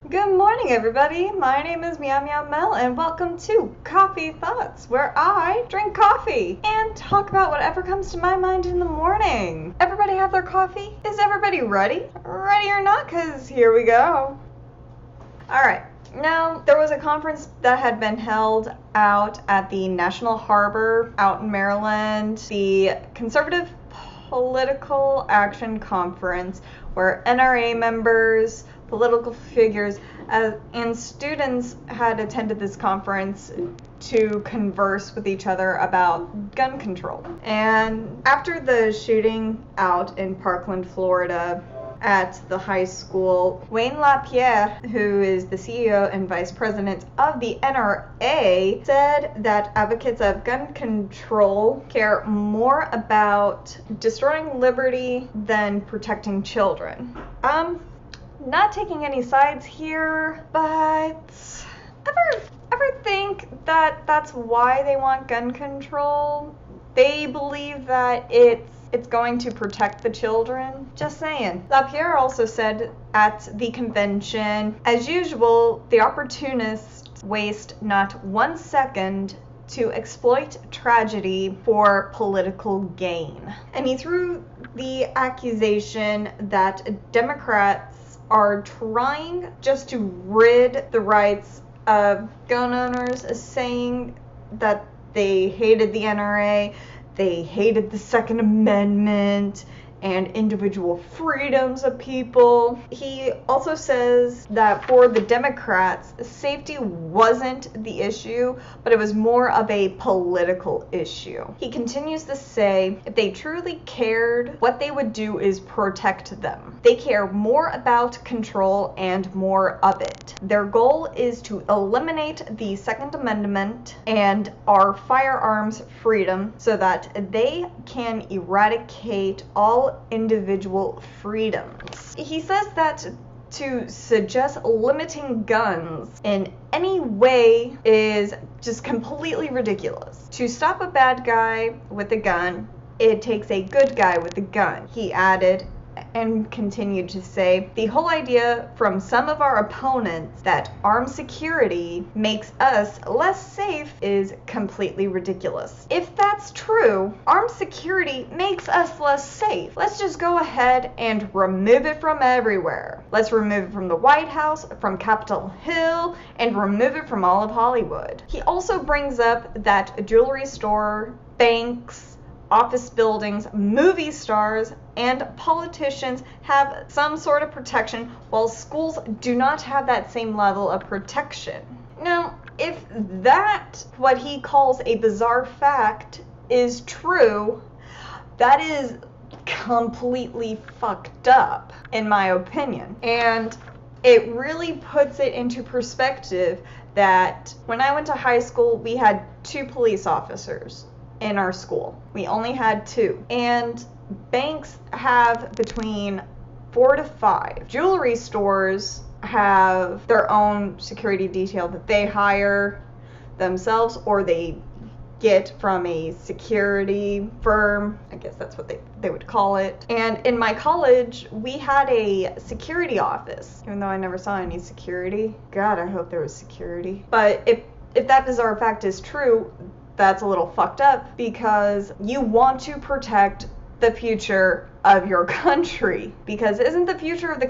Good morning, everybody. My name is Meow Meow Mel, and welcome to Coffee Thoughts, where I drink coffee and talk about whatever comes to my mind in the morning. Everybody have their coffee? Is everybody ready? Ready or not? Because here we go. Alright, now there was a conference that had been held out at the National Harbor out in Maryland, the Conservative Political Action Conference, where NRA members, political figures, and students had attended this conference to converse with each other about gun control. And after the shooting out in Parkland, Florida, at the high school, Wayne LaPierre, who is the CEO and vice president of the NRA, said that advocates of gun control care more about destroying liberty than protecting children. Not taking any sides here, but ever think that that's why they want gun control? They believe that it's going to protect the children. Just saying. LaPierre also said at the convention, as usual, the opportunists waste not 1 second to exploit tragedy for political gain. And he threw the accusation that Democrats are trying just to rid the rights of gun owners, saying that they hated the NRA, they hated the Second Amendment and individual freedoms of people. He also says that for the Democrats, safety wasn't the issue, but it was more of a political issue. He continues to say if they truly cared, what they would do is protect them. They care more about control and more of it. Their goal is to eliminate the Second Amendment and our firearms freedom so that they can eradicate all individual freedoms. He says that to suggest limiting guns in any way is just completely ridiculous. To stop a bad guy with a gun, it takes a good guy with a gun. He added and continued to say, the whole idea from some of our opponents that armed security makes us less safe is completely ridiculous. If that's true, armed security makes us less safe. Let's just go ahead and remove it from everywhere. Let's remove it from the White House, from Capitol Hill, and remove it from all of Hollywood. He also brings up that a jewelry store, banks, office buildings, movie stars, and politicians have some sort of protection, while schools do not have that same level of protection. Now, if that, what he calls a bizarre fact, is true, that is completely fucked up, in my opinion. And it really puts it into perspective that when I went to high school, we had 2 police officers in our school. We only had 2. And banks have between 4 to 5. Jewelry stores have their own security detail that they hire themselves or they get from a security firm. I guess that's what they would call it. And in my college, we had a security office, even though I never saw any security. God, I hope there was security. But if that bizarre fact is true, that's a little fucked up, because you want to protect the future of your country. Because isn't the future of the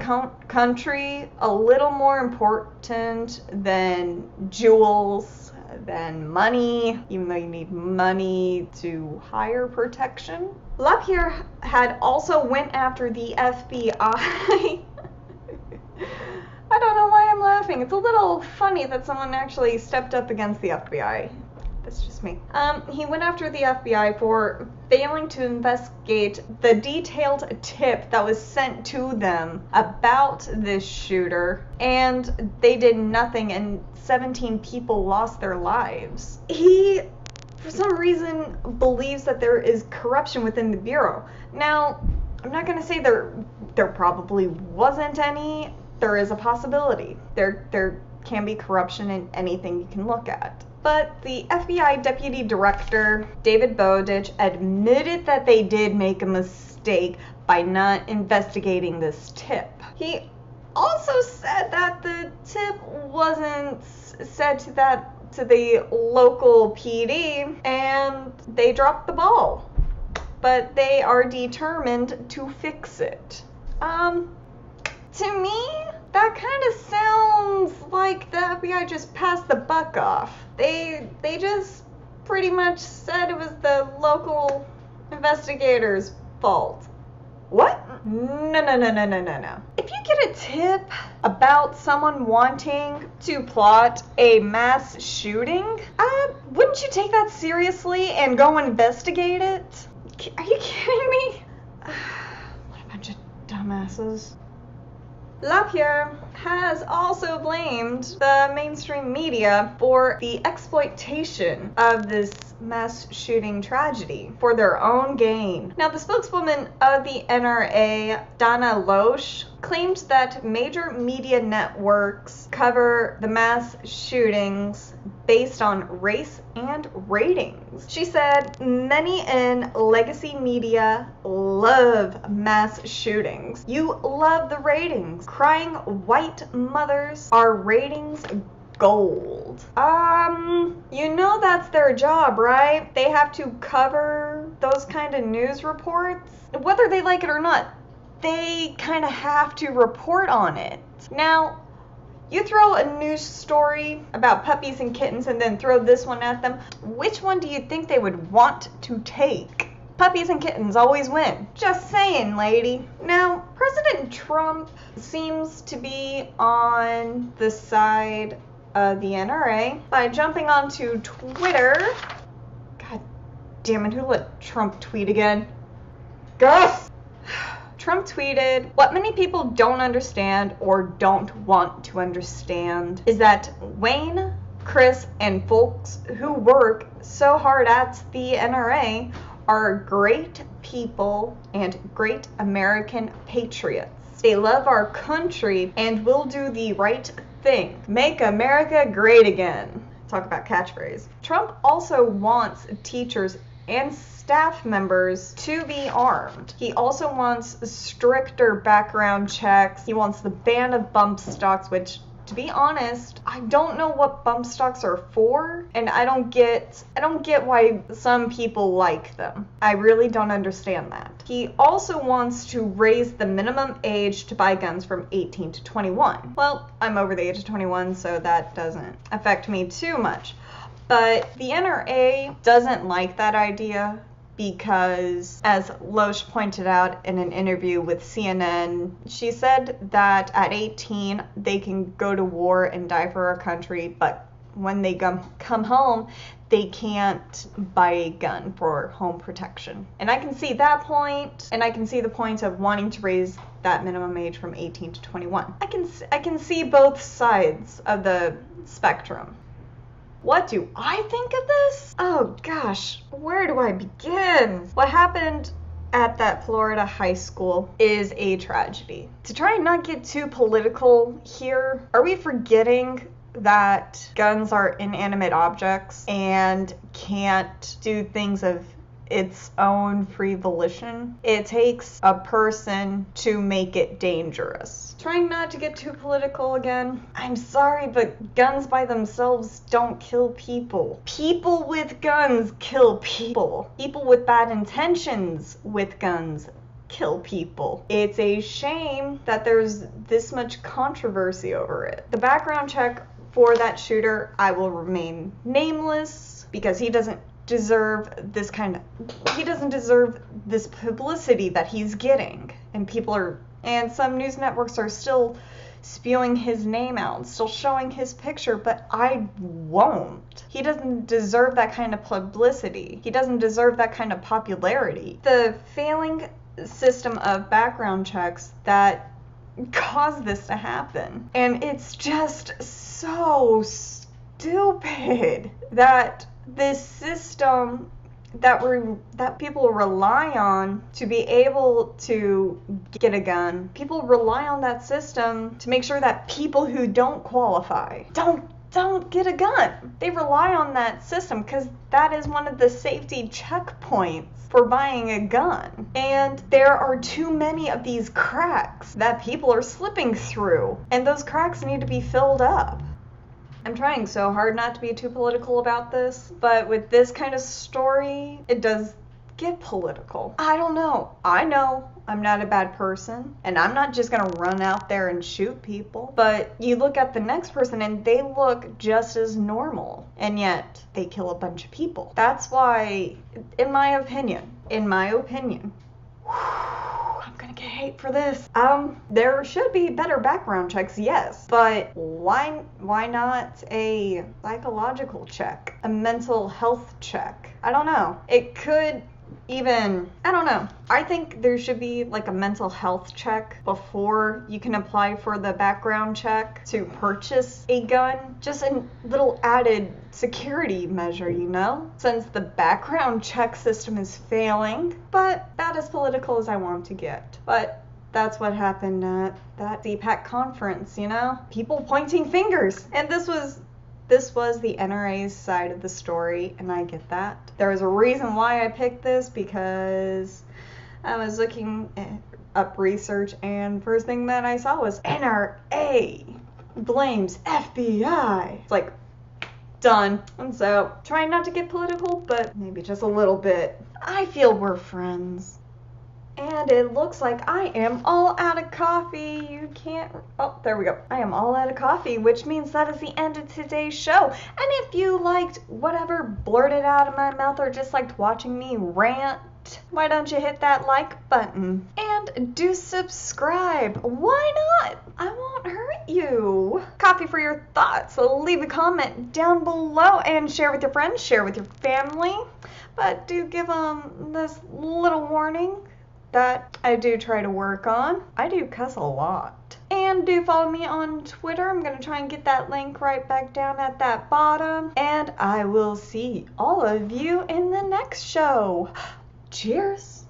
country a little more important than jewels, than money, even though you need money to hire protection? LaPierre had also went after the FBI. I don't know why I'm laughing. It's a little funny that someone actually stepped up against the FBI. That's just me. He went after the FBI for failing to investigate the detailed tip that was sent to them about this shooter, and they did nothing, and 17 people lost their lives. He, for some reason, believes that there is corruption within the Bureau. Now, I'm not going to say there probably wasn't any. There is a possibility. There can be corruption in anything you can look at. But the FBI Deputy Director, David Bowditch, admitted that they did make a mistake by not investigating this tip. He also said that the tip wasn't said to the local PD and they dropped the ball. But they are determined to fix it. To me, that kind of sounds like the FBI just passed the buck off. They just pretty much said it was the local investigators' fault. What? No. If you get a tip about someone wanting to plot a mass shooting, wouldn't you take that seriously and go investigate it? Are you kidding me? What a bunch of dumbasses. LaPierre has also blamed the mainstream media for the exploitation of this mass shooting tragedy for their own gain. Now, the spokeswoman of the NRA, Donna Loesch, claimed that major media networks cover the mass shootings based on race and ratings. She said many in legacy media love mass shootings. You love the ratings. Crying white mothers are ratings gold. You know that's their job, right? They have to cover those kind of news reports. Whether they like it or not, they kind of have to report on it. Now, you throw a news story about puppies and kittens and then throw this one at them, which one do you think they would want to take? Puppies and kittens always win. Just saying, lady. Now, President Trump seems to be on the side of the NRA by jumping onto Twitter. God damn it, who let Trump tweet again? Gus! Trump tweeted, "What many people don't understand or don't want to understand is that Wayne, Chris, and folks who work so hard at the NRA are great people and great American patriots. They love our country and will do the right thing. Make America great again." Talk about catchphrase. Trump also wants teachers and staff members to be armed. He also wants stricter background checks. He wants the ban of bump stocks, which, to be honest, I don't know what bump stocks are for, and I don't get why some people like them. I really don't understand that. He also wants to raise the minimum age to buy guns from 18 to 21. Well, I'm over the age of 21, so that doesn't affect me too much. But the NRA doesn't like that idea because, as Loesch pointed out in an interview with CNN, she said that at 18 they can go to war and die for our country, but when they come home, they can't buy a gun for home protection. And I can see that point, and I can see the point of wanting to raise that minimum age from 18 to 21. I can see both sides of the spectrum. What do I think of this? Oh gosh, where do I begin? What happened at that Florida high school is a tragedy. To try and not get too political here, are we forgetting that guns are inanimate objects and can't do things of its own free volition? It takes a person to make it dangerous. Trying not to get too political again. I'm sorry, but guns by themselves don't kill people. People with guns kill people. People with bad intentions with guns kill people. It's a shame that there's this much controversy over it. The background check for that shooter, I will remain nameless because he doesn't deserve this publicity that he's getting, and some news networks are still spewing his name out, still showing his picture, but I won't. He doesn't deserve that kind of publicity. He doesn't deserve that kind of popularity. The failing system of background checks that caused this to happen, and it's just so stupid that this system that people rely on to be able to get a gun, people rely on that system to make sure that people who don't qualify don't don't get a gun. They rely on that system because that is one of the safety checkpoints for buying a gun. And there are too many of these cracks that people are slipping through, and those cracks need to be filled up. I'm trying so hard not to be too political about this, but with this kind of story, it does get political. I don't know. I know I'm not a bad person, and I'm not just gonna run out there and shoot people. But you look at the next person and they look just as normal, and yet they kill a bunch of people. That's why, in my opinion, I'm gonna get hate for this. There should be better background checks, yes, but why not a psychological check, a mental health check? I don't know. It could even, I don't know. I think there should be like a mental health check before you can apply for the background check to purchase a gun. Just a little added security measure, you know? Since the background check system is failing. But that is political as I want to get. But that's what happened at that CPAC conference, you know? People pointing fingers. And this was the NRA's side of the story, and I get that. There was a reason why I picked this, because I was looking up research, and first thing that I saw was NRA blames FBI. It's like, done. And so, trying not to get political, but maybe just a little bit. I feel we're friends. And it looks like I am all out of coffee. You can't, oh, there we go. I am all out of coffee, which means that is the end of today's show. And if you liked whatever blurted out of my mouth or just liked watching me rant, why don't you hit that like button? And do subscribe. Why not? I won't hurt you. Coffee for your thoughts. Leave a comment down below and share with your friends, share with your family. But do give them this little warning that I do try to work on. I do cuss a lot. And do follow me on Twitter. I'm going to try and get that link right back down at that bottom. And I will see all of you in the next show. Cheers.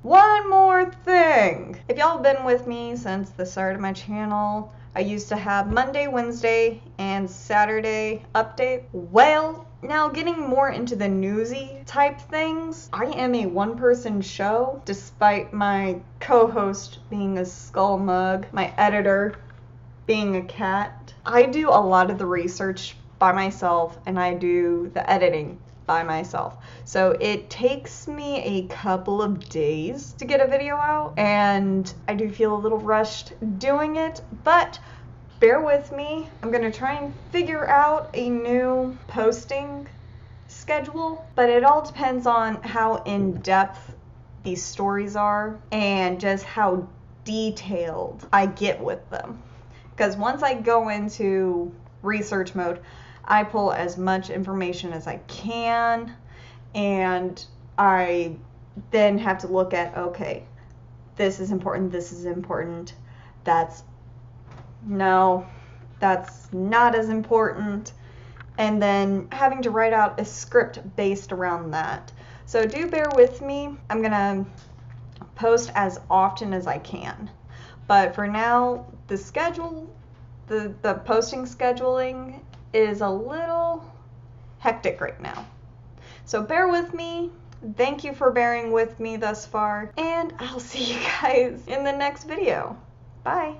One more thing. If y'all have been with me since the start of my channel, I used to have Monday, Wednesday, and Saturday update. Well, now getting more into the newsy type things, I am a one-person show, despite my co-host being a skull mug, my editor being a cat. I do a lot of the research by myself, and I do the editing by myself. So it takes me a couple of days to get a video out, and I do feel a little rushed doing it, but bear with me. I'm gonna try and figure out a new posting schedule, but it all depends on how in-depth these stories are and just how detailed I get with them. Because once I go into research mode, I pull as much information as I can, and I then have to look at, okay, this is important, that's not as important, and then having to write out a script based around that. So do bear with me. I'm gonna post as often as I can, but for now the schedule, the posting scheduling is a little hectic right now. So bear with me. Thank you for bearing with me thus far, and I'll see you guys in the next video. Bye.